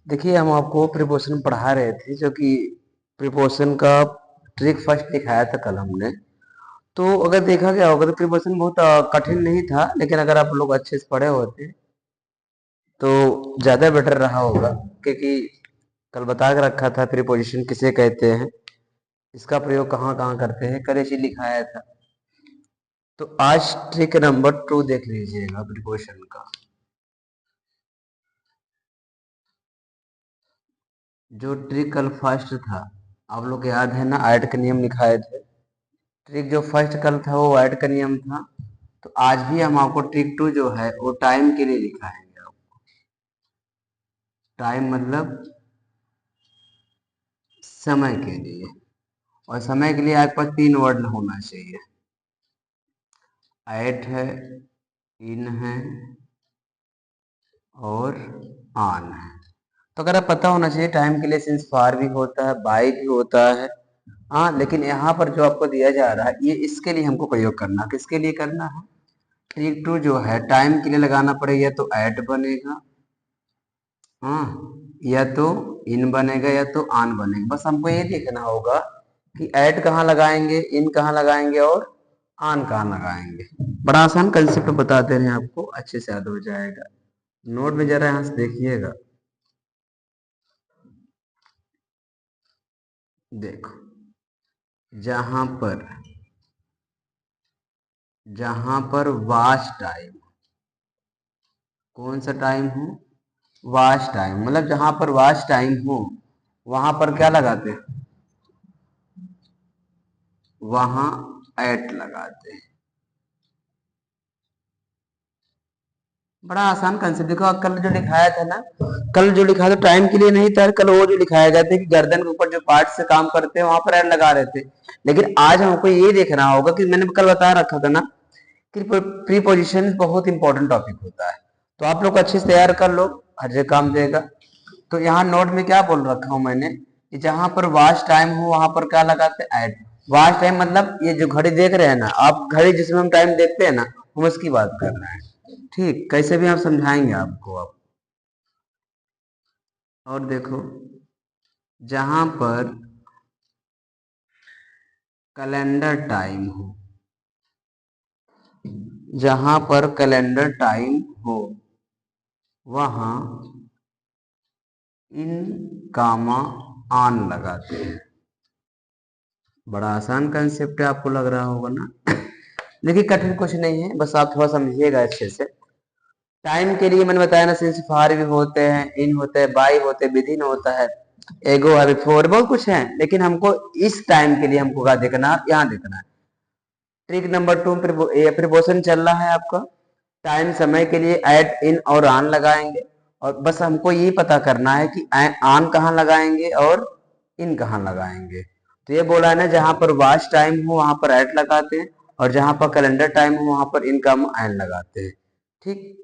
देखिए, हम आपको प्रीपोज़िशन पढ़ा रहे थे, जो कि प्रीपोज़िशन का ट्रिक फर्स्ट दिखाया था कल हमने। तो अगर देखा गया होगा तो प्रीपोज़िशन बहुत कठिन नहीं था, लेकिन अगर आप लोग अच्छे से पढ़े होते तो ज़्यादा बेटर रहा होगा, क्योंकि कल बता के रखा था प्रीपोज़िशन किसे कहते हैं, इसका प्रयोग कहाँ-कहाँ करते हैं, कल ये चीज़ लिखाया था। तो आज ट्रिक नंबर 2 देख लीजिएगा प्रीपोज़िशन का। जो ट्रिक कल फर्स्ट था, आप लोग को याद है ना, ऐड के नियम लिखाए थे। ट्रिक जो फर्स्ट कल था वो ऐड का नियम था, तो आज भी हम आपको ट्रिक 2 जो है वो टाइम के लिए लिखाएंगे। आपको टाइम मतलब समय के लिए, और समय के लिए आपके पास 3 वर्ड होना चाहिए। ऐट है, इन है और ऑन है। तो अगर आप पता होना चाहिए, टाइम के लिए सिंस फार भी होता है, बाय भी होता है। हाँ, लेकिन यहाँ पर जो आपको दिया जा रहा है ये इसके लिए हमको प्रयोग करना, किसके लिए करना है? ट्रिक 2 जो है टाइम के लिए लगाना पड़ेगा, तो ऐट बनेगा, हाँ, या तो इन बनेगा या तो ऑन बनेगा। बस हमको ये देखना होगा कि ऐट कहाँ लगाएंगे, इन कहाँ लगाएंगे और ऑन कहाँ लगाएंगे। बड़ा आसान कंसेप्ट बताते हैं आपको, अच्छे से याद हो जाएगा। नोट में जरा यहाँ से देखिएगा। देखो, जहां पर वाच टाइम, कौन सा टाइम हो? वाच टाइम, मतलब जहां पर वाच टाइम हो वहां पर क्या लगाते हैं? वहां एट लगाते हैं। बड़ा आसान कंसेप्ट। देखो कल जो लिखाया था ना, कल जो लिखा था टाइम के लिए नहीं था, कल वो जो लिखाया गया था कि गर्दन के ऊपर जो पार्ट से काम करते हैं वहां पर एड लगा रहे थे। लेकिन आज हमको ये देखना होगा कि मैंने कल बता रखा था ना कि प्रीपोजिशन बहुत इंपॉर्टेंट टॉपिक होता है, तो आप लोग अच्छे से तैयार कर लो, हर जगह काम देगा। तो यहाँ नोट में क्या बोल रखा हूं मैंने कि जहां पर वॉच टाइम हो वहां पर क्या लगाते हैं? एट। वॉच टाइम मतलब ये जो घड़ी देख रहे हैं ना आप, घड़ी जिसमें हम टाइम देखते हैं ना, हम उसकी बात कर रहे हैं। ठीक, कैसे भी हम समझाएंगे आपको अब। और देखो, जहां पर कैलेंडर टाइम हो, जहां पर कैलेंडर टाइम हो वहां इन कामा ऑन लगाते हैं। बड़ा आसान कंसेप्ट है, आपको लग रहा होगा ना? देखिए, कठिन कुछ नहीं है, बस आप थोड़ा समझिएगा अच्छे से। टाइम के लिए मैंने बताया ना, सिंस फार भी होते हैं, इन होते हैं, बाई होते हैं, विदिन होता है, एगो है, बिफोर, बहुत कुछ है, लेकिन हमको इस टाइम के लिए हमको क्या देखना, यहाँ देखना है। ट्रिक नंबर 2 प्रीपोजिशन चल रहा है आपका। टाइम समय के लिए एट, इन और ऑन लगाएंगे, और बस हमको ये पता करना है कि ऑन कहाँ लगाएंगे और इन कहाँ लगाएंगे। तो ये बोला है ना, जहां पर वॉच टाइम हो वहां पर एट लगाते हैं, और जहां पर कैलेंडर टाइम हो वहां पर इन का एन लगाते हैं। ठीक,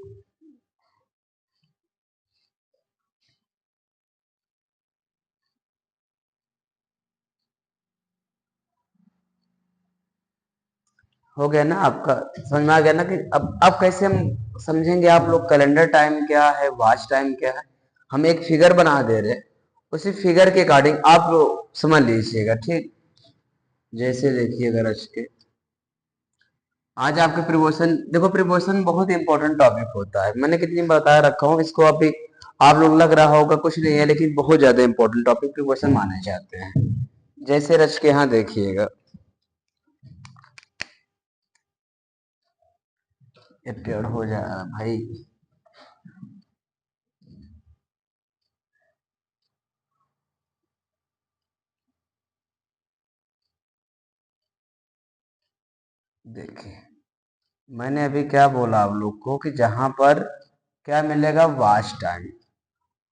हो गया ना आपका? समझ में आ गया ना कि अब कैसे हम समझेंगे? आप लोग कैलेंडर टाइम क्या है, वॉच टाइम क्या है, हम एक फिगर बना दे रहे हैं, उसी फिगर के अकॉर्डिंग आप लोग समझ लीजिएगा। ठीक, जैसे देखिएगा रच के, आज आपके प्रिपोजिशन देखो, प्रिपोजिशन बहुत इंपॉर्टेंट टॉपिक होता है, मैंने कितनी बार बता रखा हूँ इसको। अभी आप लोग लग रहा होगा कुछ नहीं है, लेकिन बहुत ज्यादा इंपॉर्टेंट टॉपिक प्रिपोजिशन माने जाते हैं। जैसे रच के यहाँ देखिएगा, ये टेढ़ हो जा भाई। देखिए, मैंने अभी क्या बोला आप लोग को कि जहां पर क्या मिलेगा, वॉच टाइम,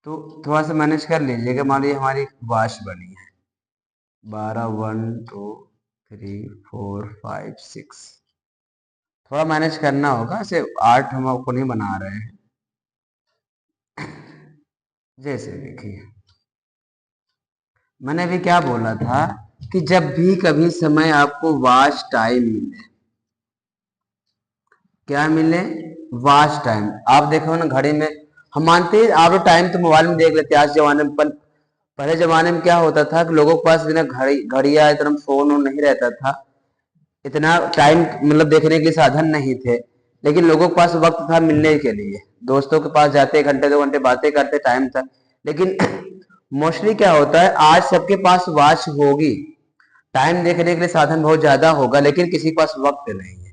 तो थोड़ा सा मैनेज कर लीजिएगा। मान लीजिए हमारी वॉच बनी है 12, 1, 2, 3, 4, 5, 6, थोड़ा मैनेज करना होगा, ऐसे 8 हम आपको नहीं बना रहे हैं। जैसे देखिए, मैंने अभी क्या बोला था कि जब भी कभी समय आपको वॉच टाइम मिले, क्या मिले? Watch time. आप देखो ना घड़ी में, हम मानते हैं आप लोग टाइम तो मोबाइल में देख लेते हैं आज जमाने में, पर पहले जमाने में क्या होता था कि लोगों के पास बिना घड़िया इतना फोन वोन नहीं रहता था, इतना टाइम मतलब देखने के साधन नहीं थे, लेकिन लोगों के पास वक्त था मिलने के लिए, दोस्तों के पास जाते घंटे 2 घंटे बातें करते, टाइम था। लेकिन मोस्टली क्या होता है आज सबके पास वॉच होगी, टाइम देखने के लिए साधन बहुत ज्यादा होगा, लेकिन किसी के पास वक्त नहीं है।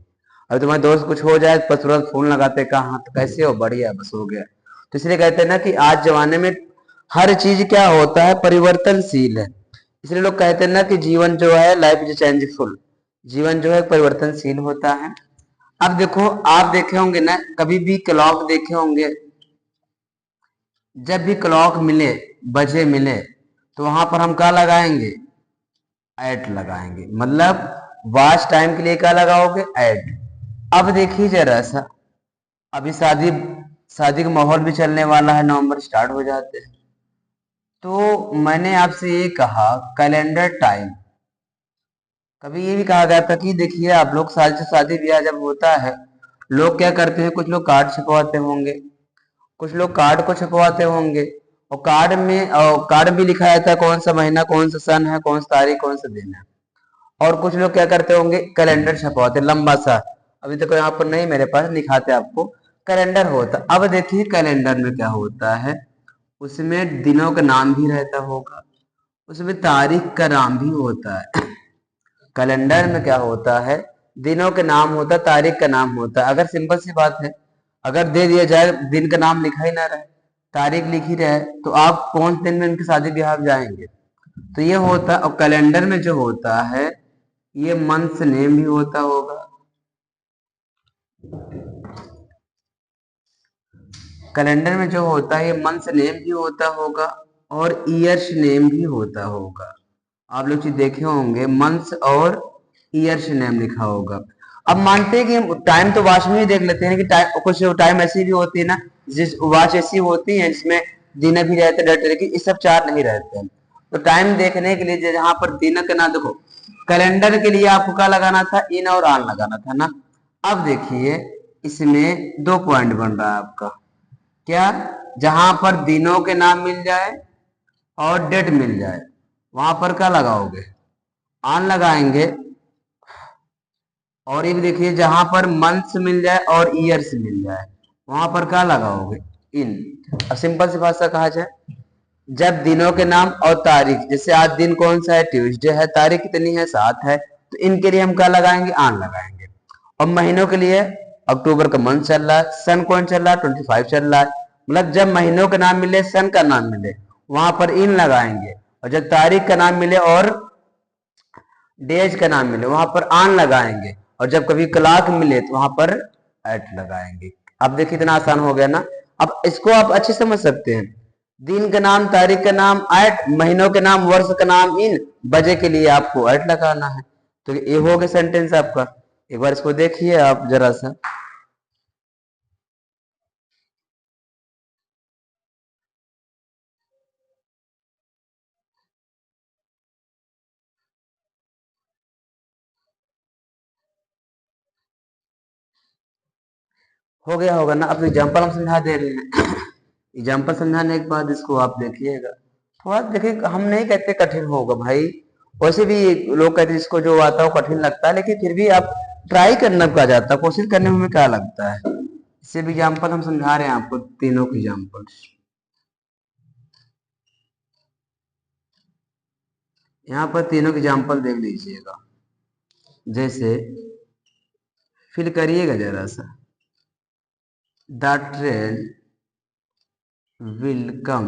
अब तुम्हारे दोस्त कुछ हो जाए तो तुरंत फोन लगाते, कहाँ तो कैसे हो, बढ़िया, बस हो गया। तो इसलिए कहते हैं ना कि आज जमाने में हर चीज क्या होता है, परिवर्तनशील है। इसलिए लोग कहते हैं ना कि जीवन जो है, लाइफ इज चेंजफुल, जीवन जो है परिवर्तनशील होता है। अब देखो, आप देखे होंगे ना, कभी भी क्लॉक देखे होंगे, जब भी क्लॉक मिले, बजे मिले, तो वहां पर हम क्या लगाएंगे? एट लगाएंगे, मतलब वॉच टाइम के लिए क्या लगाओगे? एट। अब देखिए जरा सा, अभी शादी शादी का माहौल भी चलने वाला है, नवंबर स्टार्ट हो जाते हैं, तो मैंने आपसे ये कहा कैलेंडर टाइम। कभी ये भी कहा गया था कि देखिए आप लोग शादी से शादी ब्याह जब होता है, लोग क्या करते हैं, कुछ लोग कार्ड छपवाते होंगे, कुछ लोग कार्ड को छपवाते होंगे, और कार्ड भी लिखा रहता है कौन सा महीना, कौन सा सन है, कौन सा तारीख, कौन सा दिन है। और कुछ लोग क्या करते होंगे, कैलेंडर छपवाते लंबा सा, अभी तक यहाँ पर नहीं मेरे पास, दिखाते आपको। कैलेंडर होता, अब देखिए कैलेंडर में क्या होता है, उसमें दिनों का नाम भी रहता होगा, उसमें तारीख का नाम भी होता है। कैलेंडर में क्या होता है, दिनों के नाम होता है, तारीख का नाम होता है। अगर सिंपल सी बात है, अगर दे दिया जाए दिन का नाम लिखा ही ना रहे, तारीख लिखी रहे, तो आप कौन से दिन में उनकी शादी ब्याह में जाएंगे? तो ये होता है। और कैलेंडर में जो होता है, ये मंथ नेम भी होता होगा, कैलेंडर में जो होता है ये मंथ नेम भी होता होगा, और ईयर्स नेम भी होता होगा। आप लोग चीज देखे होंगे, मंथ्स और ईयर्स नेम लिखा होगा। अब मानते हैं कि टाइम तो वॉच में ही देख लेते हैं कि टाइम, कुछ टाइम ऐसी भी होती है ना, जिस वॉच ऐसी होती है जिसमें दिन भी रहते, डेट रहती, ये सब चार नहीं रहते हैं। तो टाइम देखने के लिए जहां पर दिन का ना देखो, कैलेंडर के लिए आपको क्या लगाना था, इन और ऑन लगाना था ना। अब देखिए, इसमें 2 पॉइंट बन रहा है आपका, क्या? जहां पर दिनों के नाम मिल जाए और डेट मिल जाए, वहां पर क्या लगाओगे? ऑन लगाएंगे। और ये भी देखिए, जहां पर मंथ्स मिल जाए और ईयर्स मिल जाए, वहां पर क्या लगाओगे? इन। अब सिंपल सी भाषा कहा जाए, जब दिनों के नाम और तारीख, जैसे आज दिन कौन सा है, ट्यूसडे है, तारीख कितनी है, 7 है, तो इनके लिए हम क्या लगाएंगे? ऑन लगाएंगे। और महीनों के लिए, अक्टूबर का मंथ चल रहा है, सन कौन चल रहा है, 25 चल रहा है, मतलब जब महीनों का नाम मिले, सन का नाम मिले, वहां पर इन लगाएंगे। और जब तारीख का नाम मिले और डेज का नाम मिले, वहां पर ऑन लगाएंगे। और जब कभी क्लॉक मिले तो वहां पर एट लगाएंगे। अब देखिए इतना आसान हो गया ना। अब इसको आप अच्छे समझ सकते हैं, दिन का नाम, तारीख का नाम एट, महीनों के नाम, वर्ष का नाम इन, बजे के लिए आपको एट लगाना है। तो ये हो गया सेंटेंस आपका। एक बार इसको देखिए आप जरा सा, हो गया होगा ना। अब एग्जाम्पल हम समझा दे रहे हैं। एग्जाम्पल समझाने के बाद इसको आप देखिएगा, थोड़ा देखिए, हम नहीं कहते कठिन होगा भाई, वैसे भी लोग कहते हैं इसको जो आता है वो कठिन लगता है, लेकिन फिर भी आप ट्राई करना क्या जाता है, कोशिश करने में हमें क्या लगता है। इससे भी एग्जाम्पल हम समझा रहे हैं आपको, तीनों के एग्जाम्पल। यहाँ पर तीनों के एग्जाम्पल देख लीजिएगा, जैसे फिल करिएगा जरा सा, the train will come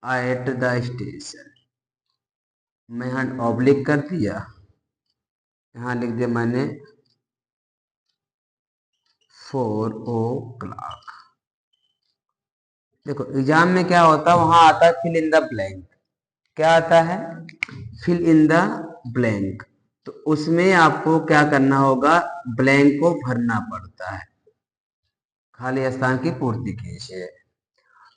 at the station. मैं यहाँ ऑब्लिक कर दिया, यहाँ लिख दिया मैंने 4 o'clock। देखो एग्जाम में क्या होता है, वहां आता है फिल इन द ब्लैंक। क्या आता है? Fill in the blank. तो उसमें आपको क्या करना होगा, ब्लैंक को भरना पड़ता है, खाली स्थान की पूर्ति कीजिए।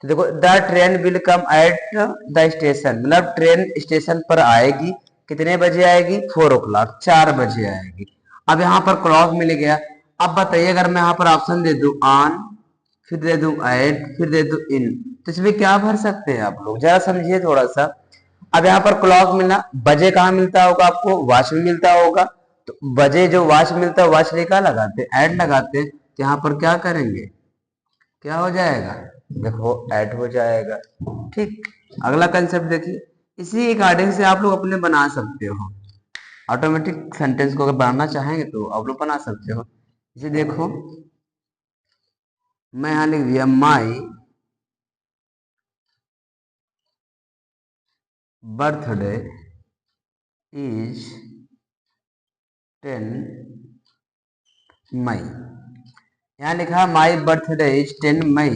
तो देखो, the train will come at the station, मतलब ट्रेन स्टेशन पर आएगी कितने बजे आएगी? 4 o'clock, 4 बजे आएगी। अब यहाँ पर क्लॉक मिल गया। अब बताइए अगर मैं यहाँ पर ऑप्शन दे दूं ऑन, फिर दे दूं एट, फिर दे दूं इन, तो इसमें क्या भर सकते हैं आप लोग? जरा समझिए थोड़ा सा। अब यहाँ पर क्लॉक मिला, बजे कहाँ मिलता होगा आपको? वॉच में मिलता होगा। तो बजे जो वॉच मिलता है, वॉच क्या लगाते हैं? ऐड लगाते हैं। तो यहाँ पर क्या करेंगे? क्या हो जाएगा? देखो ऐड हो जाएगा। ठीक, अगला कंसेप्ट देखिए। इसी अकॉर्डिंग से आप लोग अपने बना सकते हो। ऑटोमेटिक सेंटेंस को अगर बनाना चाहेंगे तो आप लोग बना सकते हो। इसे देखो, मैं यहाँ लिख दिया माई बर्थडे इज 10 मई। यहाँ लिखा माई बर्थडे इज 10 मई।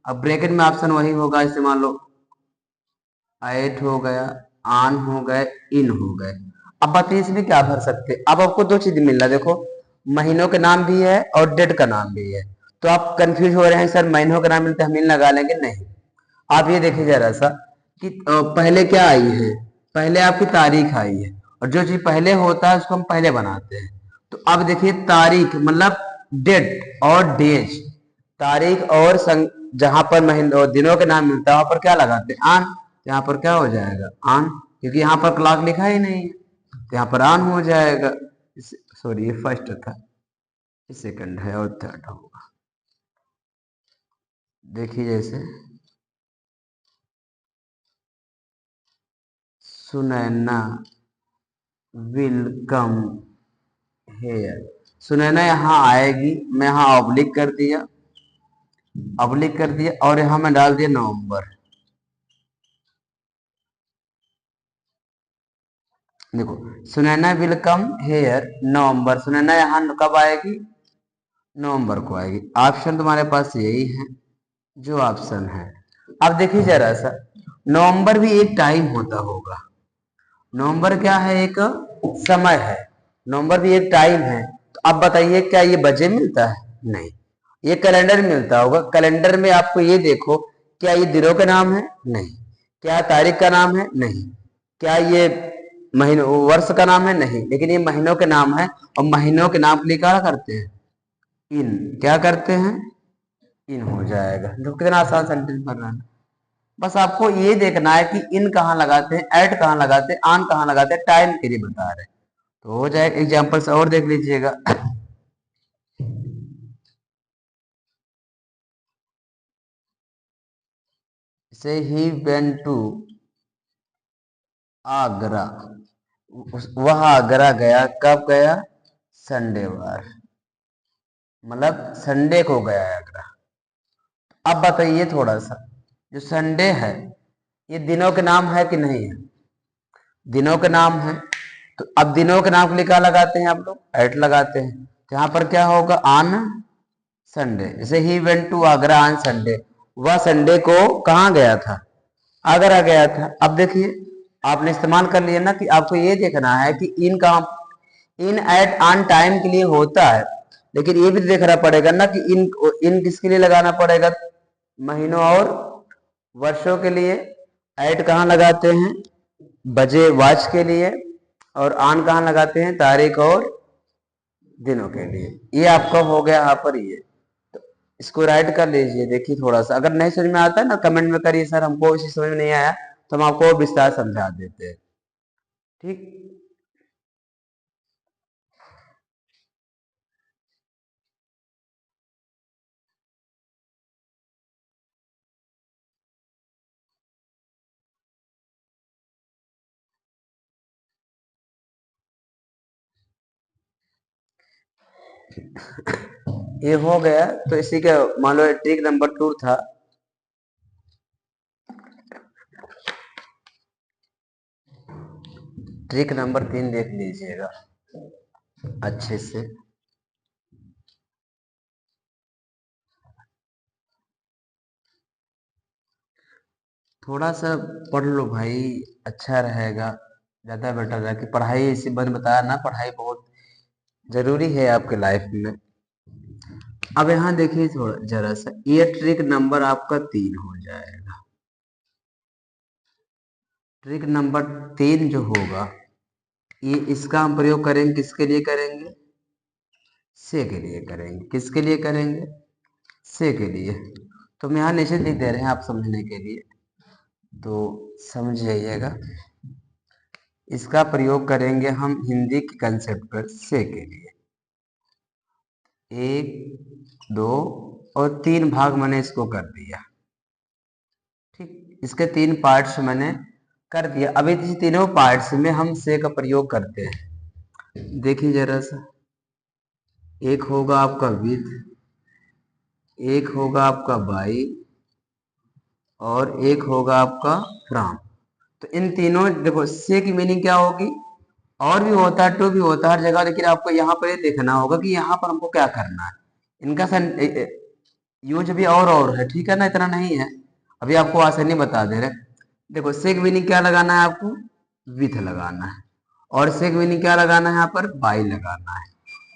अब ब्रैकेट में ऑप्शन वही होगा, इसे मान लो एट हो गया, ऑन हो गए, इन हो गए। अब बताइए इसमें क्या भर सकते हैं? अब आपको दो चीज मिल रहा है, देखो महीनों के नाम भी है और डेट का नाम भी है। तो आप कंफ्यूज हो रहे हैं सर महीनों का नाम मिलता है हम इन लगा लेंगे, नहीं। आप ये देखिए जरा सा कि पहले क्या आई है? पहले आपकी तारीख आई है, और जो चीज पहले होता है उसको हम पहले बनाते हैं। तो अब देखिए तारीख मतलब डेट और डेज, तारीख और जहां पर महीनों और दिनों के नाम मिलता है वहां पर क्या लगाते हैं? आन। यहाँ पर क्या हो जाएगा? आन, क्योंकि यहाँ पर क्लॉक लिखा ही नहीं है, तो यहाँ पर आन हो जाएगा। सॉरी, ये फर्स्ट था, ये सेकंड है और थर्ड होगा। देखिए जैसे Sunaina will come here, Sunaina यहाँ आएगी, मैं यहाँ ऑब्लिक कर दिया, ऑब्लिक कर दिया, और यहाँ मैं डाल दिया नवंबर। देखो सुनैना विल कम हेयर नवंबर, सुनैना यहाँ कब आएगी? नवंबर को आएगी। ऑप्शन तुम्हारे पास यही है जो ऑप्शन है। अब देखिए जरा सा, नवंबर भी एक टाइम होता होगा। नवंबर क्या है? एक समय है। नवंबर भी एक टाइम है। तो अब बताइए क्या ये बजे मिलता है? नहीं, ये कैलेंडर मिलता होगा। कैलेंडर में आपको ये देखो, क्या ये दिनों का नाम है? नहीं। क्या तारीख का नाम है? नहीं। क्या ये महीनों वर्ष का नाम है? नहीं, लेकिन ये महीनों के नाम है। और महीनों के नाम के लिए क्या करते हैं? इन। क्या करते हैं? इन हो जाएगा। देखो कितना आसान सेंटेंस बन रहा है। बस आपको ये देखना है कि इन कहाँ लगाते हैं, एट कहाँ लगाते हैं, आन कहाँ लगाते हैं, टाइम के लिए बता रहे हैं। तो हो जाएगा। एग्जाम्पल्स और देख लीजिएगा। से ही वेंट टू आगरा, वह आगरा गया, कब गया? संडेवार, मतलब संडे को गया है आगरा। अब बताइए थोड़ा सा, जो संडे है ये दिनों के नाम है कि नहीं है? दिनों के नाम है। तो अब दिनों के नाम के लिए क्या लगाते हैं आप लोग? एट लगाते हैं। तो यहाँ पर क्या होगा? On Sunday. जैसे ही went to Agra on Sunday, वह संडे को कहाँ गया था? आगरा गया था। अब देखिए आपने इस्तेमाल कर लिया ना कि आपको ये देखना है कि इन का इन एट ऑन टाइम के लिए होता है, लेकिन ये भी देखना पड़ेगा ना कि इन किसके लिए लगाना पड़ेगा? महीनों और वर्षों के लिए। एट कहाँ लगाते हैं? बजे वॉच के लिए। और ऑन कहाँ लगाते हैं? तारीख और दिनों के लिए। ये आपका हो गया यहाँ पर ये। तो इसको राइट कर लीजिए। देखिए थोड़ा सा अगर नहीं समझ में आता है ना कमेंट में करिए, सर हमको इसी समझ में नहीं आया, तो हम आपको और विस्तार समझा देते हैं। ठीक, ये हो गया। तो इसी का मान लो ट्रिक नंबर 2 था। ट्रिक नंबर 3 देख लीजिएगा अच्छे से। थोड़ा सा पढ़ लो भाई, अच्छा रहेगा, ज्यादा बेटर रहेगा कि पढ़ाई इसी बन बताया ना, पढ़ाई बहुत जरूरी है आपके लाइफ में। अब यहाँ देखिए थोड़ा जरा सा, ये ट्रिक नंबर आपका 3 हो जाएगा। ट्रिक नंबर 3 जो होगा ये इसका हम प्रयोग करेंगे, किसके लिए करेंगे? से के लिए करेंगे। किसके लिए करेंगे? से के लिए। तो हम यहाँ नीचे लिख दे रहे हैं आप समझने के लिए, तो समझ जाइएगा। इसका प्रयोग करेंगे हम हिंदी के कंसेप्ट पर से के लिए। 1 2 और 3 भाग मैंने इसको कर दिया। ठीक, इसके 3 पार्ट्स मैंने कर दिया। अभी इस तीनों पार्ट्स में हम से का प्रयोग करते हैं। देखिए जरा सा, एक होगा आपका विथ, एक होगा आपका बाई, और एक होगा आपका फ्रॉम। तो इन तीनों, देखो से की मीनिंग क्या होगी? और भी होता है, टू भी होता है हर जगह, लेकिन आपको यहाँ पर ये देखना होगा कि यहाँ पर हमको क्या करना है। इनका यूज भी और है, ठीक है ना, इतना नहीं है। अभी आपको आसानी बता दे रहे। देखो से की मीनिंग क्या लगाना है आपको? विथ लगाना है। और से की मीनिंग क्या लगाना है यहाँ पर? बाई लगाना है।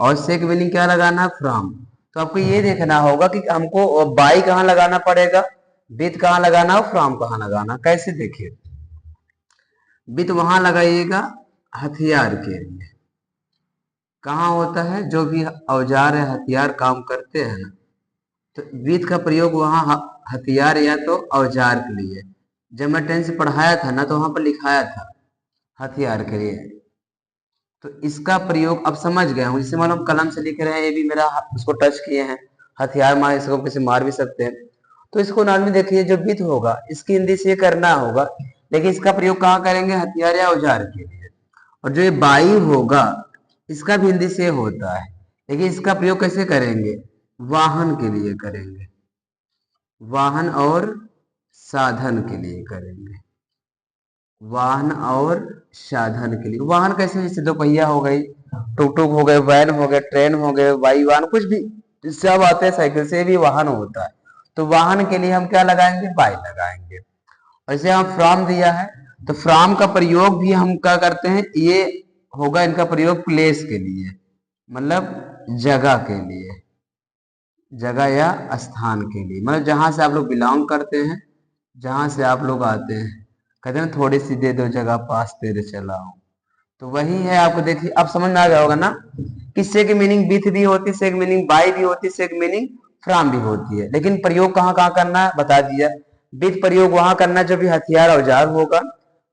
और से की मीनिंग क्या लगाना है? फ्रॉम। तो आपको ये देखना होगा कि हमको बाई कहाँ लगाना पड़ेगा, विथ कहाँ लगाना है, फ्रॉम कहाँ लगाना। कैसे? देखिए, विथ वहां लगाइएगा हथियार के लिए। कहाँ होता है? जो भी औजार है, हथियार काम करते हैं ना, तो विथ का प्रयोग वहां हथियार या तो औजार के लिए। जब मैं टेंस पढ़ाया था ना, तो वहां पर लिखाया था हथियार के लिए। तो इसका प्रयोग अब समझ गए हूँ। जिसे मान लो कलम से लिख रहे हैं, ये भी मेरा उसको टच किए हैं। हथियार मार, इसको किसी मार भी सकते हैं। तो इसको नॉर्मली देखिए, जो विथ होगा इसकी हिंदी से करना होगा, लेकिन इसका प्रयोग कहाँ करेंगे? हथियार या औजार के लिए। और जो ये बाई होगा, इसका भी हिंदी से होता है, लेकिन इसका प्रयोग कैसे करेंगे? वाहन के लिए करेंगे। वाहन और साधन के लिए करेंगे। वाहन और साधन के लिए। वाहन कैसे? जैसे दोपहिया हो गई, टुक टुक हो गए, वैन हो गए, ट्रेन हो गए, वायु वाहन, कुछ भी जिससे आप आते हैं, साइकिल से भी वाहन होता है। तो वाहन के लिए हम क्या लगाएंगे? बाई लगाएंगे। वैसे यहाँ फ्रॉम दिया है, तो फ्रॉम का प्रयोग भी हम क्या करते हैं? ये होगा इनका प्रयोग प्लेस के लिए, मतलब जगह के लिए, जगह या स्थान के लिए, मतलब जहां से आप लोग बिलोंग करते हैं, जहां से आप लोग आते हैं। कहते हैं थोड़ी सी दे दो जगह, पास तेरे चला हूं। तो वही है। आपको देखिए, अब समझ में आ गया होगा ना कि से की मीनिंग विथ भी होती है, से की मीनिंग बाई भी होती है, से की मीनिंग फ्रॉम भी होती है। लेकिन प्रयोग कहाँ कहाँ करना है बता दिया। विथ प्रयोग वहां करना जो भी हथियार औजार होगा,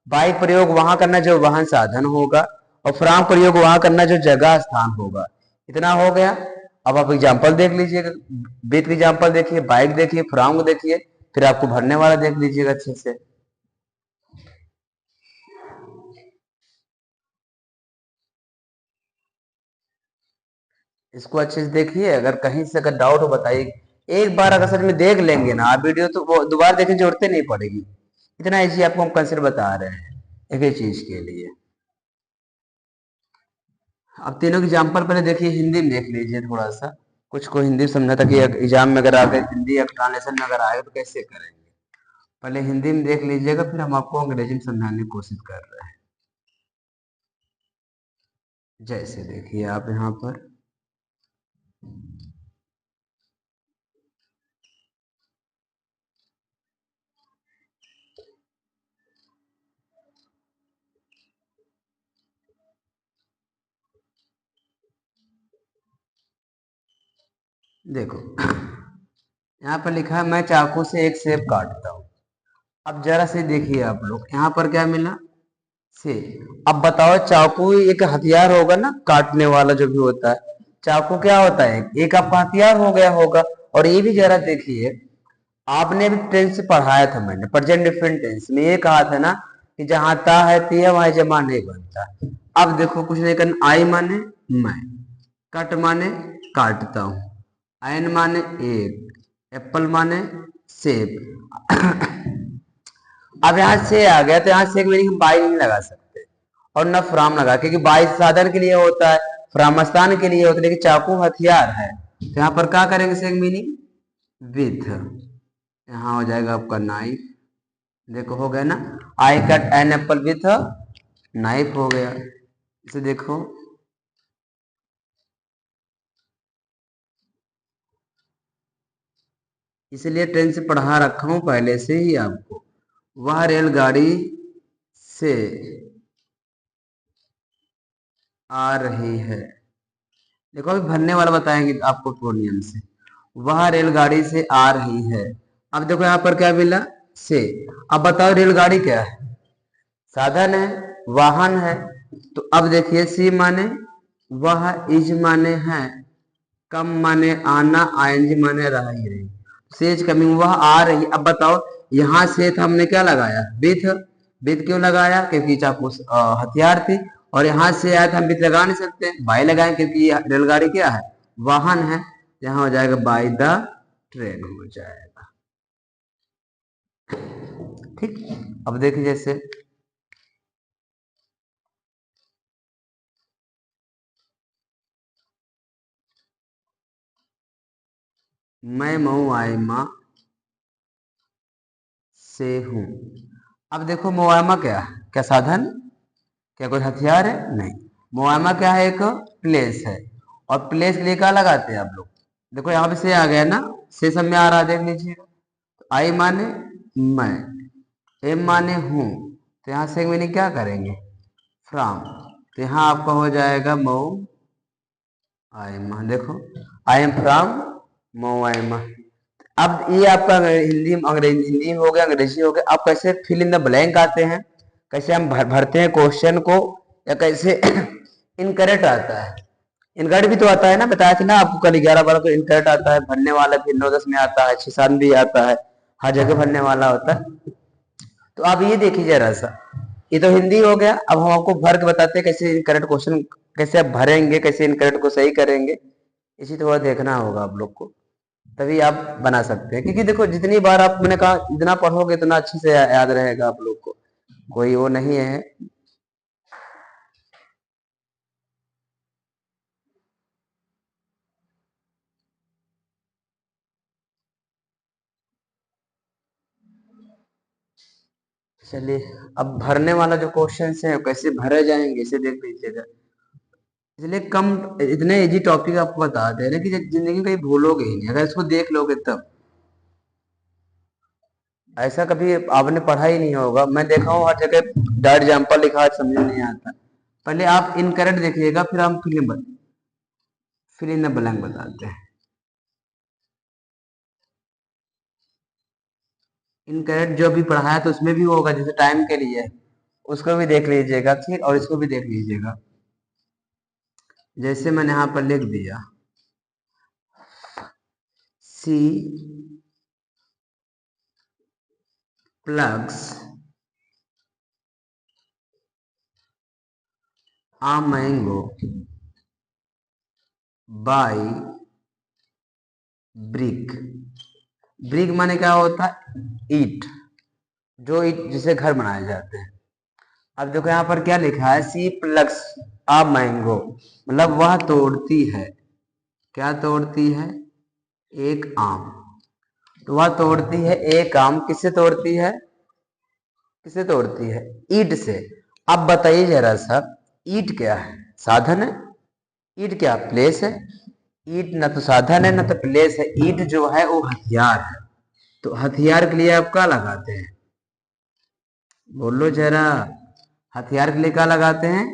बाई प्रयोग वहां करना जो वाहन साधन होगा, और फ्रॉम प्रयोग वहां करना जो जगह स्थान होगा। इतना हो गया। अब आप एग्जाम्पल देख लीजिएगा। विथ एग्जाम्पल देखिए, बाइक देखिए, फ्रॉम देखिए, फिर आपको भरने वाला देख लीजिएगा अच्छे से। इसको अच्छे से देखिए, अगर कहीं से अगर डाउट हो बताइए। एक बार अगर सच में देख लेंगे ना आप वीडियो, तो वो दोबारा देखने की जरूरत नहीं पड़ेगी। इतना इजी आपको हम कंसेप्ट बता रहे हैं एक ही चीज के लिए। अब तीनों की एग्जाम्पल पहले देखिए, हिंदी में देख लीजिए थोड़ा सा। कुछ को हिंदी समझा था कि एग्जाम में अगर आगे हिंदी ट्रांसलेशन में अगर आए तो कैसे करेंगे। पहले हिंदी में देख लीजिएगा, फिर हम आपको अंग्रेजी में समझाने की कोशिश कर रहे हैं। जैसे देखिए आप यहाँ पर, देखो यहाँ पर लिखा है मैं चाकू से एक सेब काटता हूँ। अब जरा से देखिए आप लोग, यहाँ पर क्या मिला? से। अब बताओ, चाकू एक हथियार होगा ना, काटने वाला जो भी होता है। चाकू क्या होता है? एक आपका हथियार हो गया होगा। और ये भी जरा देखिए, आपने भी टेंस से पढ़ाया था मैंने, प्रेजेंट डिफरेंट टेंस में ये कहा था ना कि जहां ता है ती है, वहां जमा नहीं बनता। अब देखो कुछ नहीं करना। आई माने मैं, कट माने काटता हूं, एन माने एक, एप्पल माने सेब। अब यहाँ से आ गया, तो यहाँ से एक मीनिंग हम बाई नहीं लगा सकते और न फ्राम लगा, क्योंकि बाई साधन के लिए होता है, फ्राम स्थान के लिए होता है, लेकिन चाकू हथियार है। तो यहाँ पर क्या करेंगे? से मीनिंग विथ। यहाँ हो जाएगा आपका नाइफ। देखो हो गया ना, I cut an apple with knife हो गया। इसे देखो, इसलिए ट्रेन से पढ़ा रखा हूं पहले से ही आपको। वह रेलगाड़ी से आ रही है। देखो अभी भरने वाला बताएंगे आपको पूर्णियम से। वह रेलगाड़ी से आ रही है। अब देखो यहाँ पर क्या मिला, से। अब बताओ रेलगाड़ी क्या है, साधन है, वाहन है। तो अब देखिए सी माने वह, इज माने है, कम माने आना, आएंजी माने रहा ही रही। से इज कमिंग, वह आ रही। अब बताओ यहाँ से था हमने क्या लगाया, विथ। विथ क्यों लगाया, क्योंकि चाकू हथियार थी। और यहाँ से आया था, हम विथ लगा नहीं सकते, बाई लगाए क्योंकि ये रेलगाड़ी क्या है, वाहन है। यहाँ हो जाएगा बाई द ट्रेन हो जाएगा। ठीक। अब देखिए जैसे मैं मऊ आयमा से हूं। अब देखो मुआयमा क्या है, क्या साधन, क्या कोई हथियार है, नहीं। मुआयमा क्या है, एक प्लेस है। और प्लेस के लिए क्या लगाते हैं आप लोग, देखो यहाँ पे से आ गया ना, से सब में आ रहा है, देख लीजिए। तो आई माने मैं, एम माने हूं, तो यहाँ से मीनिंग क्या करेंगे, फ्रॉम। तो यहाँ आपका हो जाएगा मऊ आयमा। देखो I am from Mau Aima. अब ये आपका हिंदी अंग्रेजी, हिंदी हो गया, अंग्रेजी हो गया। अब कैसे फिल इन द ब्लैंक आते हैं, कैसे हम भरते हैं क्वेश्चन को, या कैसे इनकरेक्ट आता है। इनकरेक्ट भी तो आता है ना, बताया था ना आपको कल 11 12 को। इनकरेक्ट आता है, भरने वाला फिर 9 10 में आता है, 6 7 भी आता है, हर जगह भरने वाला होता है। तो आप ये देखिए जरा सा, ये तो हिंदी हो गया। अब हम आपको भर के बताते हैं कैसे इनकरेक्ट क्वेश्चन कैसे आप भरेंगे, कैसे इनकरेक्ट को सही करेंगे। इसी थोड़ा देखना होगा आप लोग को, तभी आप बना सकते हैं। क्योंकि देखो जितनी बार आप, मैंने कहा जितना पढ़ोगे उतना अच्छे से याद रहेगा आप लोग को, कोई वो नहीं है। चलिए अब भरने वाला जो क्वेश्चन है कैसे भरे जाएंगे इसे देख लीजिएगा। इसलिए कम, इतने इजी टॉपिक आपको बता दे रहे हैं कि जिंदगी में कहीं भूलोगे ही नहीं, अगर इसको देख लोगे तब। ऐसा कभी आपने पढ़ा ही नहीं होगा, मैं देखा हूँ हर जगह डायरेक्ट एग्जाम्पल लिखा है, समझ नहीं आता। पहले आप इनकरेक्ट देखिएगा, फिर हम फिर इन ब्लैंक बताते हैं। इनकरेक्ट जो भी पढ़ाया तो उसमें भी होगा, जैसे टाइम के लिए है, उसको भी देख लीजिएगा, ठीक, और इसको भी देख लीजिएगा। जैसे मैंने यहाँ पर लिख दिया C plucks a mango by brick. Brick माने क्या होता है, ईट, जो ईट जिसे घर बनाए जाते हैं। अब देखो यहाँ पर क्या लिखा है, सी प्लग्स आ मैंगो, मतलब वह तोड़ती है, क्या तोड़ती है, एक आम। तो वह तोड़ती है एक आम, किससे तोड़ती है, किससे तोड़ती है, ईट से। अब बताइए जरा सा, ईट क्या है, साधन है, ईट क्या प्लेस है। ईट ना तो साधन है ना तो प्लेस है, ईट जो है वो हथियार है। तो हथियार के लिए आप क्या लगाते हैं, बोलो जरा, हथियार के लिए क्या लगाते हैं,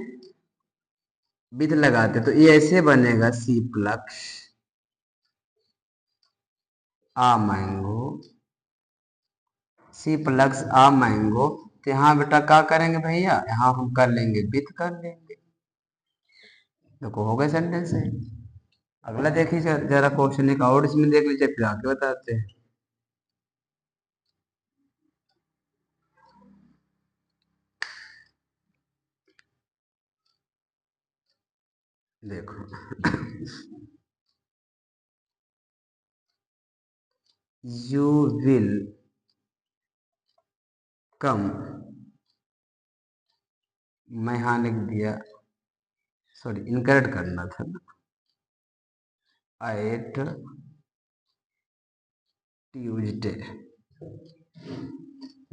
विथ लगाते हैं। तो ये ऐसे बनेगा सी प्लस आ मैंगो, सी प्लस आ मैंगो। तो यहाँ बेटा क्या करेंगे भैया, यहाँ हम कर लेंगे विथ कर लेंगे। देखो हो गए सेंटेंस है। अगला देखिए जरा क्वेश्चन एक और इसमें देख लीजिए, फिर आगे बताते हैं। देखो यू विल कम, मैं यहाँ लिख दिया, सॉरी इनकरेक्ट करना था ना, एट ट्यूजडे।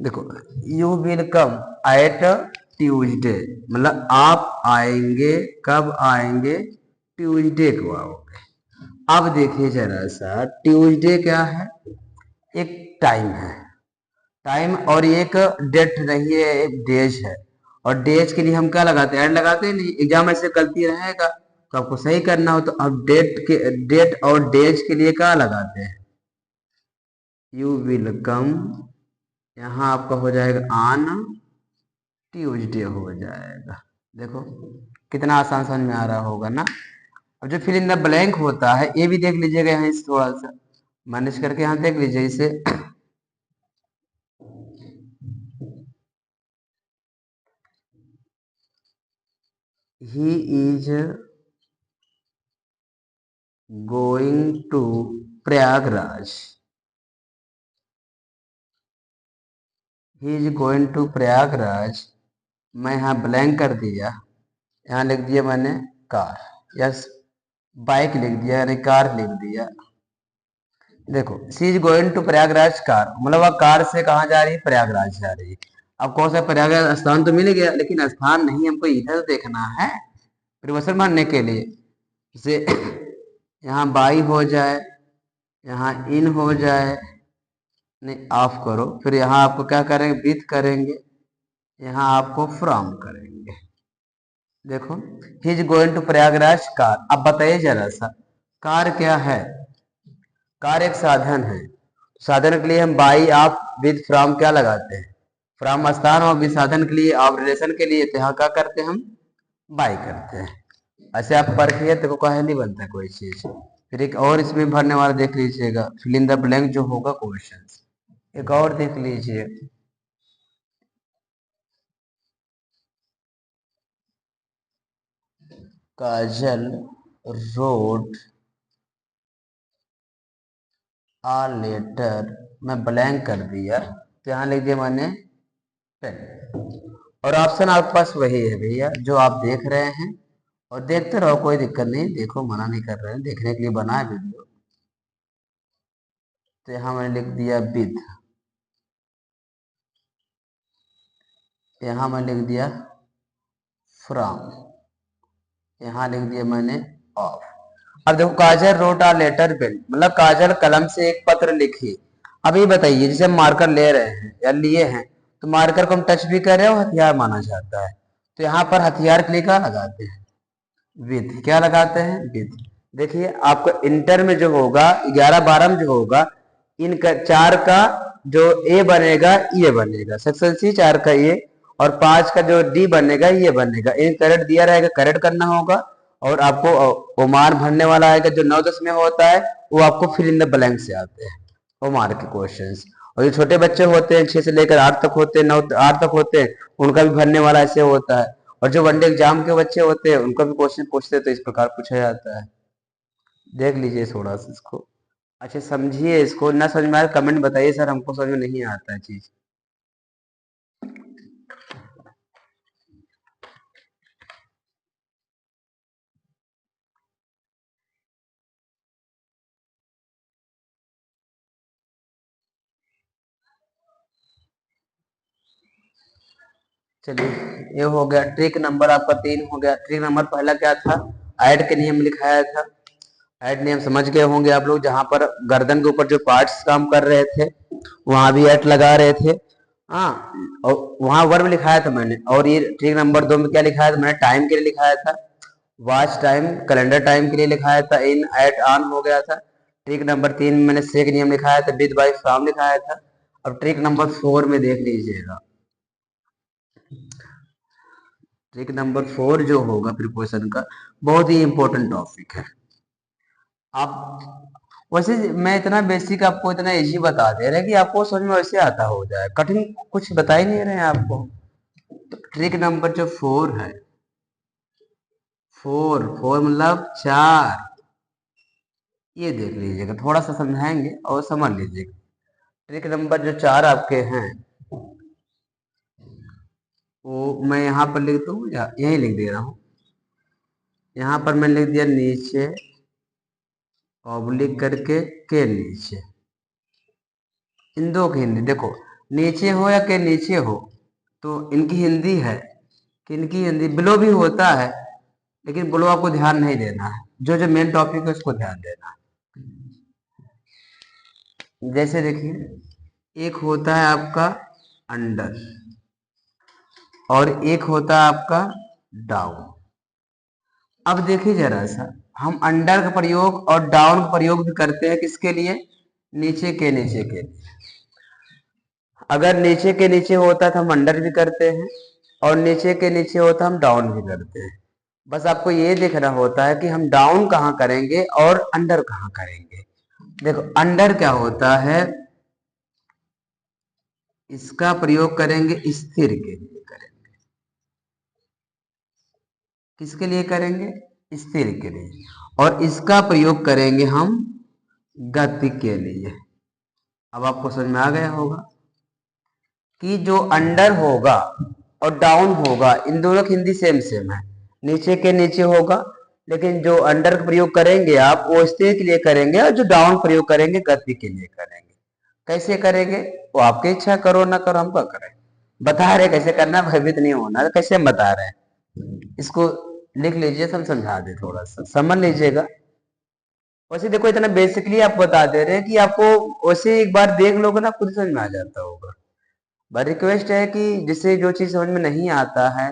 देखो you will come at Tuesday, मतलब आप आएंगे, कब आएंगे, ट्यूजडे को आओगे। अब देखिए जरा सा, ट्यूजडे क्या है, एक टाइम है, टाइम, और एक डेट नहीं है, एक डेज है। और डेज के लिए हम क्या लगाते हैं, एंड लगाते हैं नहीं, एग्जाम ऐसे गलती रहेगा तो आपको सही करना हो, तो अब डेट और डेज के लिए क्या लगाते हैं, यू विल कम, यहाँ आपका हो जाएगा ऑन ट्यूजडे हो जाएगा। देखो कितना आसान समझ में आ रहा होगा ना। अब जो फिल इन द ब्लैंक होता है ये भी देख लीजिएगा, यहाँ इस थोड़ा सा मैनेज करके यहाँ देख लीजिए इसे। He is going to Prayagraj, he is going to Prayagraj, मैं यहाँ ब्लैंक कर दिया, यहाँ लिख दिया मैंने कार, यस बाइक लिख दिया यानी कार लिख दिया। देखो C is going to Prayagraj car, मतलब वह कार से कहाँ जा रही है, प्रयागराज जा रही है। अब कौन सा प्रयागराज स्थान तो मिल गया, लेकिन स्थान नहीं हमको इधर देखना है परिवर्तन मानने के लिए। जैसे यहाँ बाई हो जाए, यहाँ इन हो जाए, नहीं ऑफ करो, फिर यहाँ आपको क्या करेंगे, विथ करेंगे, यहाँ आपको फ्रॉम करेंगे। देखो he is going to Prayagraj car. अब बताइए जरा सा कार क्या है, कार एक साधन है, साधन के लिए हम बाई ऑफ विद फ्रॉम क्या लगाते हैं, फ्रॉम स्थान और विद साधन के लिए ऑफ रिलेशन के लिए, तो यहाँ क्या करते हैं हम बाई करते हैं। ऐसे आप परखिए तो कहे नहीं बनता कोई चीज। फिर एक और इसमें भरने वाला देख लीजिएगा, फिल इन द ब्लैंक जो होगा क्वेश्चन, एक और देख लीजिए, काजल रोड आ लेटर, मैं ब्लैंक कर दिया तो यहाँ लिख दिया मैंने पेन। और ऑप्शन आपके पास वही है भैया जो आप देख रहे हैं, और देखते रहो कोई दिक्कत नहीं, देखो मना नहीं कर रहे हैं, देखने के लिए बना है वीडियो। तो यहाँ मैंने लिख दिया विद, यहाँ मैं लिख दिया फ्रॉम, यहाँ लिख दिया मैंने ऑफ। अब देखो काजल रोट आ लेटर पेन, मतलब काजल कलम से एक पत्र लिखी। अब ये बताइए जैसे हम मार्कर ले रहे हैं या लिए हैं, तो मार्कर को हम टच भी कर रहे हैं, हथियार माना जाता है, तो यहाँ पर हथियार के लिए क्या लगाते हैं, विद, क्या लगाते हैं विद। देखिए आपको इंटर में जो होगा 11-12 में जो होगा, इन चार का जो ए बनेगा ये बनेगा, सेक्शन सी 4 का ये, और 5 का जो डी बनेगा ये बनेगा, इन करेक्ट दिया रहेगा, करेक्ट करना होगा। और आपको ओमार भरने वाला आएगा जो 9-10 में होता है, वो आपको फिल इन द ब्लैंक से आते हैं ओमार के क्वेश्चंस। और जो छोटे बच्चे होते हैं 6 से लेकर 8 तक होते हैं, 9 8 तक होते हैं, उनका भी भरने वाला ऐसे होता है। और जो वनडे एग्जाम के बच्चे होते हैं उनका भी क्वेश्चन पूछते हैं तो इस प्रकार पूछा जाता है। देख लीजिए थोड़ा सा इसको, अच्छा समझिए इसको, ना समझ में आए कमेंट बताइए सर हमको समझ में नहीं आता है चीज। चलिए ये हो गया, ट्रिक नंबर आपका 3 हो गया। ट्रिक नंबर पहला क्या था, ऐड के नियम लिखाया था। ऐड नियम समझ गए होंगे आप लोग, जहां पर गर्दन के ऊपर जो पार्ट्स काम कर रहे थे वहां भी ऐड लगा रहे थे। हाँ, और वहां वर्ब लिखाया था मैंने। और ये ट्रिक नंबर 2 में क्या लिखाया था मैंने, टाइम के लिए लिखाया था, वॉच टाइम कैलेंडर टाइम के लिए लिखाया था, इन एट ऑन हो गया था। ट्रिक नंबर 3 में मैंने से के नियम लिखाया था, विद बाय फ्रॉम लिखाया था। अब ट्रिक नंबर 4 में देख लीजिएगा, ट्रिक नंबर 4 जो होगा प्रीपोजिशन का, बहुत ही इंपॉर्टेंट टॉपिक है। आप वैसे मैं इतना बेसिक आपको इतना इजी बता दे रहे हैं कि आपको समझ में वैसे आता हो जाए, कठिन कुछ बता ही नहीं रहे हैं आपको। तो ट्रिक नंबर जो 4 है, 4 मतलब 4, ये देख लीजिएगा, थोड़ा सा समझाएंगे और समझ लीजिएगा। ट्रिक नंबर जो 4 आपके हैं वो मैं यहाँ पर लिख दूँ या यहीं लिख दे रहा हूँ, यहाँ पर मैं लिख दिया नीचे ऑब्लिक करके के नीचे, इन दो की हिंदी देखो, नीचे हो या के नीचे हो तो इनकी हिंदी है कि इनकी हिंदी बिलो भी होता है, लेकिन बिलो आपको ध्यान नहीं देना है, जो जो मेन टॉपिक है उसको ध्यान देना है। जैसे देखिए एक होता है आपका अंडर, और एक होता है आपका डाउन। अब देखिए जरा सा, हम अंडर का प्रयोग और डाउन का प्रयोग भी करते हैं किसके लिए? नीचे के लिए। अगर नीचे के नीचे होता तो हम अंडर भी करते हैं, और नीचे के नीचे होता हम डाउन भी करते हैं। बस आपको ये देखना होता है कि हम डाउन कहाँ करेंगे और अंडर कहाँ करेंगे। देखो अंडर क्या होता है, इसका प्रयोग करेंगे स्थिर के लिए करेंगे। किसके लिए करेंगे? स्थिर के लिए। और इसका प्रयोग करेंगे हम गति के लिए। अब आपको समझ में आ गया होगा कि जो अंडर होगा और डाउन होगा, इन दोनों की हिंदी सेम सेम है, नीचे के नीचे होगा, लेकिन जो अंडर का प्रयोग करेंगे आप वो स्थिर के लिए करेंगे, और जो डाउन प्रयोग करेंगे गति के लिए करेंगे। कैसे करेंगे वो आपकी इच्छा, करो ना करो, हम क्या करें, बता रहे कैसे करना, भयभीत नहीं होना, कैसे हम बता रहे हैं। इसको लिख लीजिए, हम समझा दे, थोड़ा सा समझ लीजिएगा। वैसे देखो इतना बेसिकली आप बता दे रहे हैं कि आपको वैसे एक बार देख लोगे ना खुद समझ में आ जाता होगा। बस रिक्वेस्ट है कि जिससे जो चीज समझ में नहीं आता है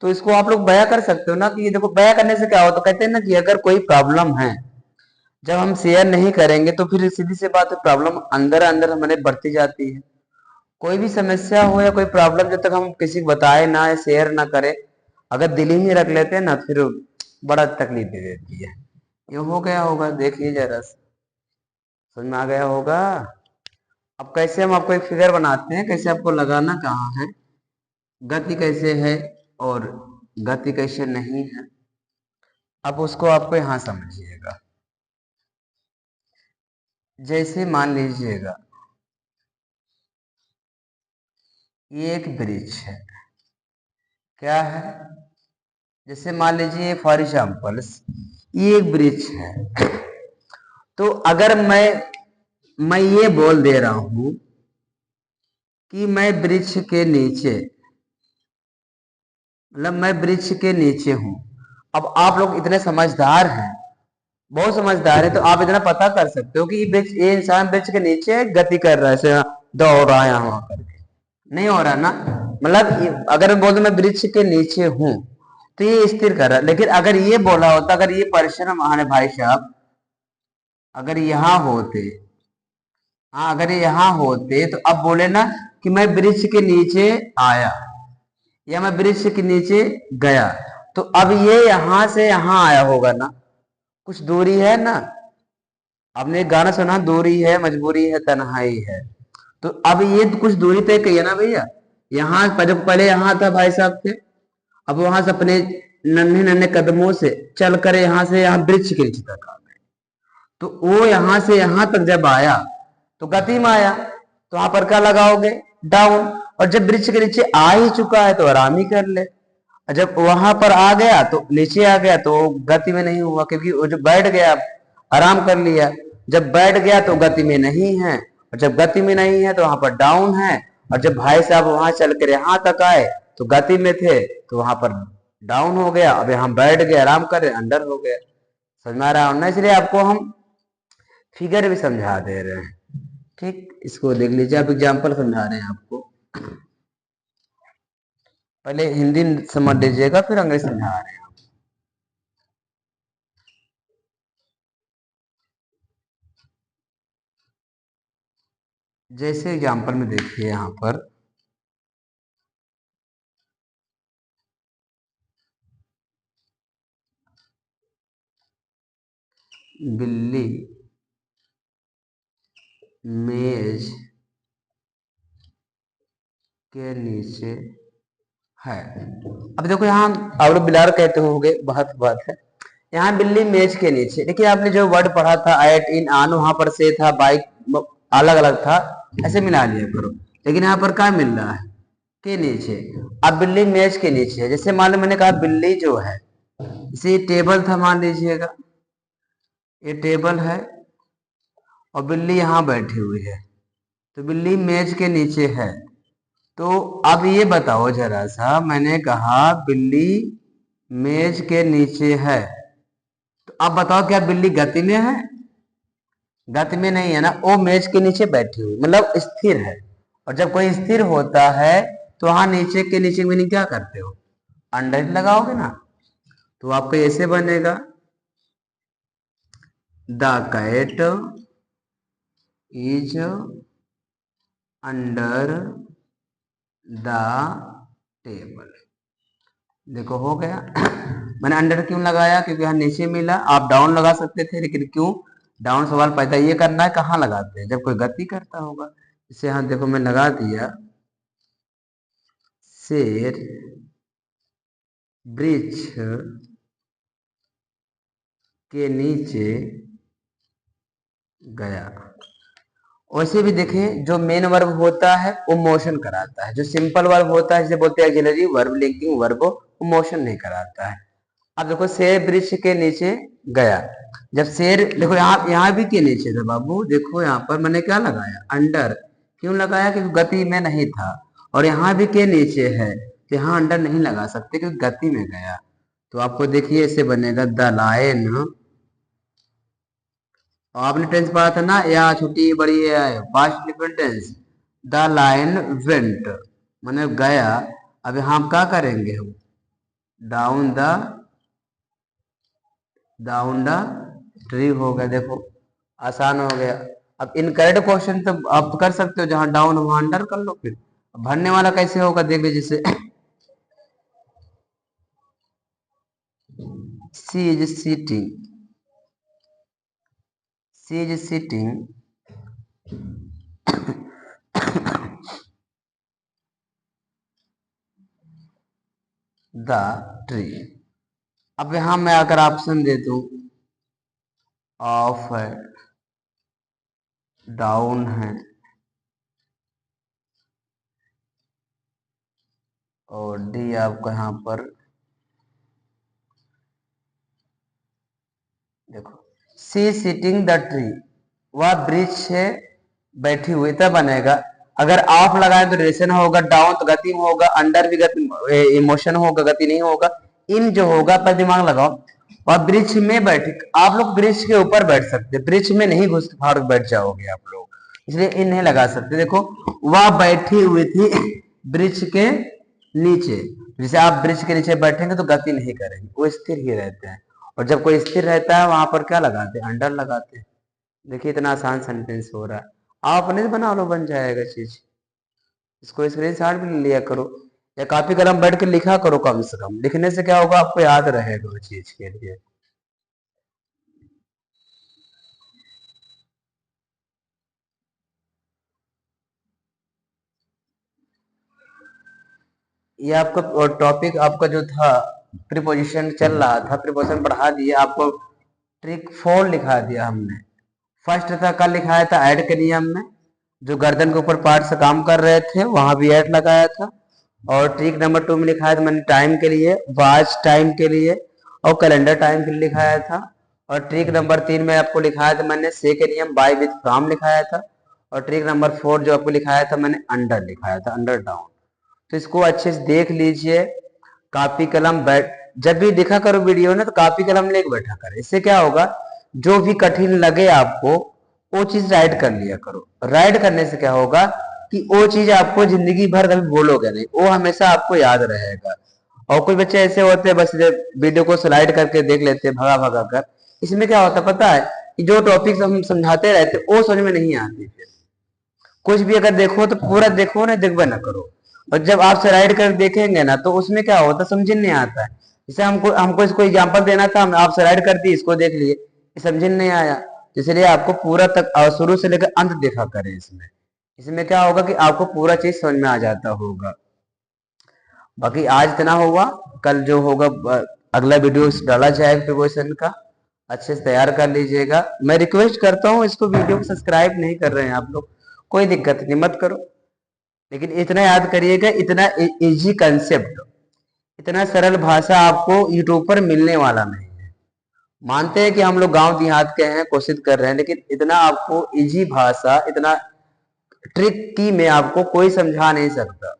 तो इसको आप लोग बयां कर सकते हो ना, कि ये देखो बयां करने से क्या हो, तो कहते हैं ना कि अगर कोई प्रॉब्लम है, जब हम शेयर नहीं करेंगे तो फिर सीधी सी बात है, प्रॉब्लम अंदर अंदर हमारे बढ़ती जाती है। कोई भी समस्या हो या कोई प्रॉब्लम जब तक हम किसी को बताए ना, शेयर ना करें, अगर दिल ही में रख लेते हैं ना, फिर बड़ा तकलीफ दे देती है। ये हो गया होगा, देखिए जरा समझ में आ गया होगा। अब कैसे हम आपको एक फिगर बनाते हैं, कैसे आपको लगाना कहाँ है, गति कैसे है और गति कैसे नहीं है, अब उसको आपको यहां समझिएगा। जैसे मान लीजिएगा ये एक ब्रिज है, क्या है, जैसे मान लीजिए फॉर एग्जाम्पल ये एक ब्रिज है। तो अगर मैं ये बोल दे रहा हूं कि मैं वृक्ष के नीचे, मतलब मैं वृक्ष के नीचे हूं। अब आप लोग इतने समझदार हैं, बहुत समझदार है, तो आप इतना पता कर सकते हो कि ये इंसान वृक्ष के नीचे गति कर रहा है, ऐसे दौड़ रहा है यहाँ वहां करके, नहीं हो रहा ना। मतलब अगर मैं बोल दूं मैं वृक्ष के नीचे हूं तो ये स्थिर कर रहा है, लेकिन अगर ये बोला होता, अगर ये परिश्रम आने भाई साहब, अगर यहाँ होते, हाँ अगर ये यहाँ होते तो अब बोले ना कि मैं वृक्ष के नीचे आया या मैं वृक्ष के नीचे गया, तो अब ये यहां से यहां आया होगा ना, कुछ दूरी है ना। आपने एक गाना सुना, दूरी है मजबूरी है तन्हाई है, तो अब ये तो कुछ दूरी तय की है ना भैया। यहाँ जब पहले यहाँ था भाई साहब थे, अब वहां से अपने नन्हे नन्हे कदमों से चल कर यहाँ से यहाँ वृक्ष के नीचे तक आ गए, तो वो यहाँ से यहाँ तक जब आया तो गति में आया, तो वहां पर क्या लगाओगे? डाउन। और जब वृक्ष के नीचे आ ही चुका है तो आराम ही कर ले, और जब वहां पर आ गया तो नीचे आ गया तो गति में नहीं हुआ, क्योंकि वो जब बैठ गया आराम कर लिया, जब बैठ गया तो गति में नहीं है, और जब गति में नहीं है तो वहां पर डाउन है। और जब भाई साहब वहां चल कर यहाँ तक आए तो गति में थे, तो वहां पर डाउन हो गया, अब यहाँ बैठ गए आराम कर अंडर हो गया। समझ में आ रहा है? इसलिए आपको हम फिगर भी समझा दे रहे हैं, ठीक। इसको देख लीजिए, आप एग्जाम्पल समझा रहे हैं आपको, पहले हिंदी समझ लीजिएगा फिर अंग्रेजी समझा रहे हैं। जैसे एग्जाम्पल में देखिए यहाँ पर बिल्ली मेज के नीचे है। अब देखो यहाँ आप लोग बिलार कहते होंगे, बहुत बात है, यहाँ बिल्ली मेज के नीचे, लेकिन आपने जो वर्ड पढ़ा था एट इन आन, वहां पर से था बाइक, अलग अलग था, ऐसे मिला लिया करो। लेकिन यहाँ पर क्या मिल रहा है? के नीचे। अब बिल्ली मेज के नीचे है, जैसे मान लो मैंने कहा बिल्ली जो है, इसे टेबल था मान लीजिएगा, ये टेबल है और बिल्ली यहाँ बैठी हुई है, तो बिल्ली मेज के नीचे है। तो अब ये बताओ जरा सा, मैंने कहा बिल्ली मेज के नीचे है, तो अब बताओ क्या बिल्ली गति में है? गति में नहीं है ना, वो मेज के नीचे बैठी हुई, मतलब स्थिर है। और जब कोई स्थिर होता है तो वहां नीचे के नीचे मीनिंग क्या करते हो, अंडर लगाओगे ना। तो आपका ऐसे बनेगा, the cat is under the table. देखो हो गया। मैंने अंडर क्यों लगाया, क्योंकि यहाँ नीचे मिला। आप डाउन लगा सकते थे, लेकिन क्यों डाउन, सवाल पैदा ये करना है कहाँ लगाते हैं, जब कोई गति करता होगा। इसे यहाँ देखो मैं लगा दिया, शेर वृक्ष के नीचे गया। वैसे भी देखें, जो मेन वर्ब होता है वो मोशन कराता है, जो सिंपल वर्ब होता है जिसे बोलते हैं ऑक्सिलरी वर्ब, लिंकिंग वर्ब, वो मोशन नहीं कराता है। अब देखो शेर वृक्ष के नीचे गया, जब शेर, देखो यहाँ भी के नीचे था बाबू, देखो यहाँ पर मैंने क्या लगाया, अंडर। क्यों लगाया, क्योंकि गति में नहीं था। और यहाँ भी के नीचे है, तो यहाँ अंडर नहीं लगा सकते क्योंकि गति में गया। तो आपको देखिए ऐसे बनेगा, द लायन, आपने टेंस पढ़ा था ना, या छोटी बड़ी है, past different tense. The lion went मैंने गया। अब यहाँ हम क्या करेंगे, हम डाउन द ट्री हो गया। देखो आसान हो गया। अब इनकरेक्ट क्वेश्चन तो आप कर सकते हो, जहां डाउन वहां अंडर कर लो। फिर भरने वाला कैसे होगा देख लीजिए, जैसे C is sitting, C is sitting the tree. अब यहां मैं अगर ऑप्शन दे दूं, ऑफ है, डाउन है, और डी आपको यहाँ पर देखो, सी सिटिंग द ट्री, वह वृक्ष है बैठी हुई, तब बनेगा। अगर ऑफ लगाए तो रिलेशन होगा, डाउन तो गति में होगा, अंडर भी गति, इमोशन होगा, गति नहीं होगा। इन जो होगा पर दिमाग लगाओ, वह वृक्ष में बैठी, आप लोग वृक्ष के ऊपर बैठ सकते, वृक्ष में नहीं घुस फाड़ बैठ जाओगे आप लोग, इसलिए इन नहीं लगा सकते। देखो वह बैठी हुई थी वृक्ष के नीचे, जैसे आप वृक्ष के नीचे बैठेंगे तो गति नहीं करेंगे, वो स्थिर ही रहते हैं। और जब कोई स्थिर रहता है वहां पर क्या लगाते हैं, अंडर लगाते हैं। देखिए इतना आसान सेंटेंस हो रहा है, आप अपने से बना लो, बन जाएगा चीज। इसको स्क्रीनशॉट भी लिया करो, या कॉपी कलम बैठ के लिखा करो, कम से कम लिखने से क्या होगा, आपको याद रहेगा वो चीज के लिए। ये आपका टॉपिक आपका जो था, प्रीपोजिशन चल रहा था, प्रीपोजिशन पढ़ा दिया आपको, ट्रिक 4 लिखा दिया हमने। फर्स्ट था कल लिखाया था ऐड के नियम में, जो गर्दन के ऊपर पार्ट से काम कर रहे थे वहां भी ऐड लगाया था। और ट्रिक नंबर 2 में लिखाया था मैंने टाइम के लिए, वॉच टाइम के लिए, और कैलेंडर टाइम के लिए लिखाया था। और ट्रिक नंबर 3 में आपको लिखाया था मैंने से के नियम, बाय विथ फ्रॉम लिखाया था। और ट्रिक नंबर 4 जो आपको लिखाया था मैंने अंडर लिखाया था, अंडर डाउन। तो इसको अच्छे से देख लीजिए, कॉपी कलम बैठ, जब भी देखा करो वीडियो ना तो कॉपी कलम लेके बैठा करो। इससे क्या होगा, जो भी कठिन लगे आपको वो चीज राइट कर लिया करो। राइट करने से क्या होगा कि वो चीज आपको जिंदगी भर कभी भूलोगे नहीं, वो हमेशा आपको याद रहेगा। और कुछ बच्चे ऐसे होते हैं बस वीडियो को स्लाइड करके देख लेते हैं भगा भगा कर। इसमें क्या होता है पता है, कि जो टॉपिक हम समझाते रहते वो समझ में नहीं आती। फिर कुछ भी अगर देखो तो पूरा देखो ना, देखबे ना करो। और जब आप स्लाइड कर देखेंगे ना तो उसमें क्या होता है, समझ नहीं आता है। जैसे हमको हमको इसको एग्जांपल देना था, हम आप स्लाइड कर दी, इसको देख लिए, समझ नहीं आया। इसलिए आपको पूरा तक शुरू से लेकर अंत देखा करें। इसमें इसमें क्या होगा कि आपको पूरा चीज समझ में आ जाता होगा। बाकी आज इतना होगा, कल जो होगा अगला वीडियो डाला जाएगा प्रिपरेशन का, अच्छे से तैयार कर लीजिएगा। मैं रिक्वेस्ट करता हूँ, इसको वीडियो को सब्सक्राइब नहीं कर रहे हैं आप लोग, कोई दिक्कत नहीं, मत करो। लेकिन इतना याद करिएगा, इतना इजी कंसेप्ट, इतना सरल भाषा आपको यूट्यूब पर मिलने वाला नहीं है। मानते हैं कि हम लोग गांव देहात के हैं, कोशिश कर रहे हैं, लेकिन इतना आपको इजी भाषा, इतना ट्रिक की में आपको कोई समझा नहीं सकता।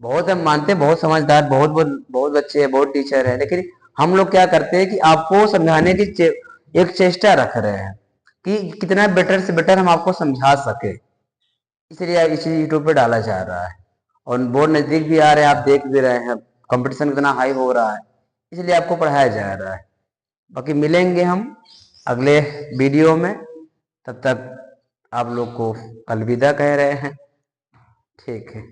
बहुत हम मानते हैं, बहुत समझदार, बहुत बहुत बहुत बच्चे हैं, बहुत टीचर हैं, लेकिन हम लोग क्या करते हैं कि आपको समझाने की एक चेष्टा रख रहे हैं कि कितना बेटर से बेटर हम आपको समझा सके, इसलिए इसे यूट्यूब पे डाला जा रहा है। और बोर्ड नज़दीक भी आ रहे हैं, आप देख भी रहे हैं कंपटीशन कितना हाई हो रहा है, इसलिए आपको पढ़ाया जा रहा है। बाकी मिलेंगे हम अगले वीडियो में, तब तक आप लोग को अलविदा कह रहे हैं। ठीक है।